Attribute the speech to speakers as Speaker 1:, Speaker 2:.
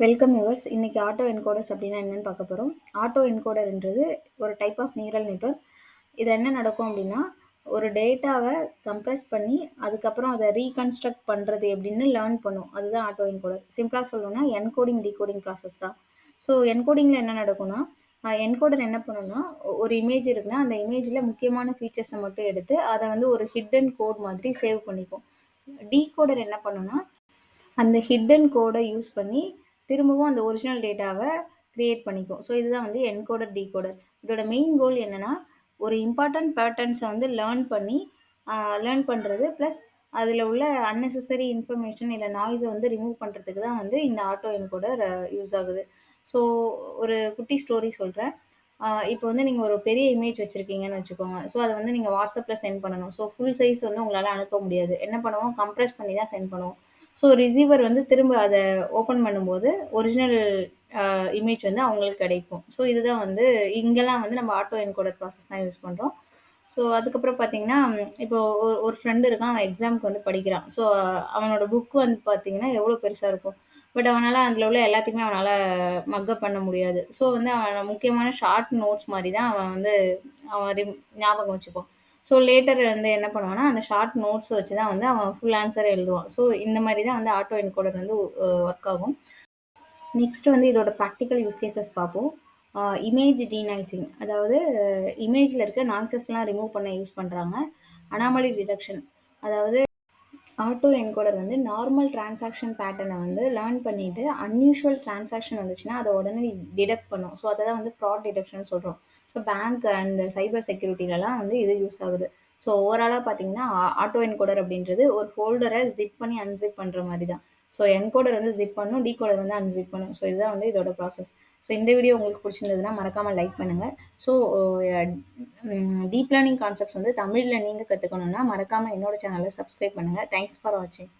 Speaker 1: Welcome viewers. இன்னைக்கு auto encoders அப்படின்னா என்னன்னு பார்க்க போகிறோம். ஆட்டோ என்கோடர்ன்றது ஒரு டைப் ஆஃப் நியூரல் நெட்வொர்க். இது என்ன நடக்கும் அப்படின்னா, ஒரு டேட்டாவை கம்ப்ரஸ் பண்ணி அதுக்கப்புறம் அதை ரீகன்ஸ்ட்ரக்ட் பண்ணுறது எப்படின்னு லேர்ன் பண்ணும். அதுதான் ஆட்டோ என்கோடர். சிம்பிளாக சொல்லணும்னா என்கோடிங் டீகோடிங் ப்ராசஸ் தான். ஸோ என்கோடிங்கில் என்ன நடக்கும்னா, என்கோடர் என்ன பண்ணுன்னா, ஒரு இமேஜ் இருக்குன்னா அந்த இமேஜில் முக்கியமான ஃபீச்சர்ஸை மட்டும் எடுத்து அதை வந்து ஒரு ஹிடன் கோட் மாதிரி சேவ் பண்ணிக்கும். டீகோடர் என்ன பண்ணுன்னா, அந்த ஹிடன் கோடை யூஸ் பண்ணி திரும்பவும் அந்த ஒரிஜினல் டேட்டாவை கிரியேட் பண்ணிக்கும். ஸோ இதுதான் வந்து என்கோடர் டீகோடர். இதோட மெயின் கோல் என்னென்னா, ஒரு இம்பார்ட்டன்ட் பேட்டர்ன்ஸை வந்து லேர்ன் பண்ணுறது ப்ளஸ் அதில் உள்ள அன்னெசசரி இன்ஃபர்மேஷன் இல்லை நாய்ஸை வந்து ரிமூவ் பண்ணுறதுக்கு தான் வந்து இந்த ஆட்டோ என்கோடர் யூஸ் ஆகுது. ஸோ ஒரு குட்டி ஸ்டோரி சொல்கிறேன். இப்போ வந்து நீங்கள் ஒரு பெரிய இமேஜ் வச்சுருக்கீங்கன்னு வச்சுக்கோங்க. ஸோ அதை வந்து நீங்கள் வாட்ஸ்அப்பில் சென்ட் பண்ணணும். ஸோ ஃபுல் சைஸ் வந்து உங்களால் அனுப்ப முடியாது. என்ன பண்ணுவோம், கம்ப்ரஸ் பண்ணி தான் சென்ட் பண்ணுவோம். ஸோ ரிசீவர் வந்து திரும்ப அதை ஓப்பன் பண்ணும்போது ஒரிஜினல் இமேஜ் வந்து அவங்களுக்கு கிடைக்கும். ஸோ இதுதான் வந்து இங்கெல்லாம் வந்து நம்ம ஆட்டோ என்கோடர் ப்ராசஸ் தான் யூஸ் பண்ணுறோம். ஸோ அதுக்கப்புறம் பார்த்தீங்கன்னா, இப்போ ஒரு ஃப்ரெண்டு இருக்கான். அவன் எக்ஸாமுக்கு வந்து படிக்கிறான். ஸோ அவனோட புக் வந்து பார்த்தீங்கன்னா எவ்வளோ பெருசாக இருக்கும். பட் அவனால் அதில் உள்ள எல்லாத்தையுமே அவனால் மக்கப் பண்ண முடியாது. ஸோ வந்து அவன் முக்கியமான ஷார்ட் நோட்ஸ் மாதிரி தான் அவன் வந்து ஞாபகம் வச்சுப்பான். ஸோ லேட்டர் வந்து என்ன பண்ணுவான்னா, அந்த ஷார்ட் நோட்ஸை வச்சு தான் வந்து அவன் ஃபுல் ஆன்சரை எழுதுவான். ஸோ இந்த மாதிரி தான் வந்து ஆட்டோ என்கோடர் வந்து ஒர்க் ஆகும். நெக்ஸ்ட் வந்து இதோட ப்ராக்டிக்கல் யூஸ் கேசஸ் பார்ப்போம். இமேஜ் டீநாய்சிங், அதாவது இமேஜில் இருக்க நாய்ஸஸ்லாம் ரிமூவ் பண்ண யூஸ் பண்ணுறாங்க. அனாமலி டிடெக்ஷன், அதாவது ஆட்டோ என்கோடர் வந்து நார்மல் டிரான்சாக்ஷன் பேட்டர்னை வந்து லேர்ன் பண்ணிவிட்டு அன்யூஷுவல் டிரான்சாக்ஷன் வந்துச்சுன்னா அதை உடனே டிடெக்ட் பண்ணும். ஸோ அதை தான் வந்து ஃப்ராட் டிடெக்ஷன் சொல்கிறோம். ஸோ பேங்க் அண்ட் சைபர் செக்யூரிட்டிலலாம் வந்து இது யூஸ் ஆகுது. ஸோ ஓவராலாக பார்த்தீங்கன்னா ஆட்டோ என்கோடர் அப்படின்றது ஒரு ஃபோல்டரை ஜிப் பண்ணி அன்சிப் பண்ணுற மாதிரி தான். ஸோ என்கோடர் வந்து ஜிப் பண்ணும், டீகோடர் வந்து அன்சிப் பண்ணும். ஸோ இதுதான் வந்து இதோட ப்ராசஸ். ஸோ இந்த வீடியோ உங்களுக்கு பிடிச்சிருந்ததுன்னா மறக்காமல் லைக் பண்ணுங்கள். ஸோ டீப் லேர்னிங் கான்செப்ட்ஸ் வந்து தமிழில் நீங்கள் கற்றுக்கணுன்னா மறக்காமல் என்னோட சேனலை சப்ஸ்கிரைப் பண்ணுங்கள். தேங்க்ஸ் ஃபார் வாட்சிங்.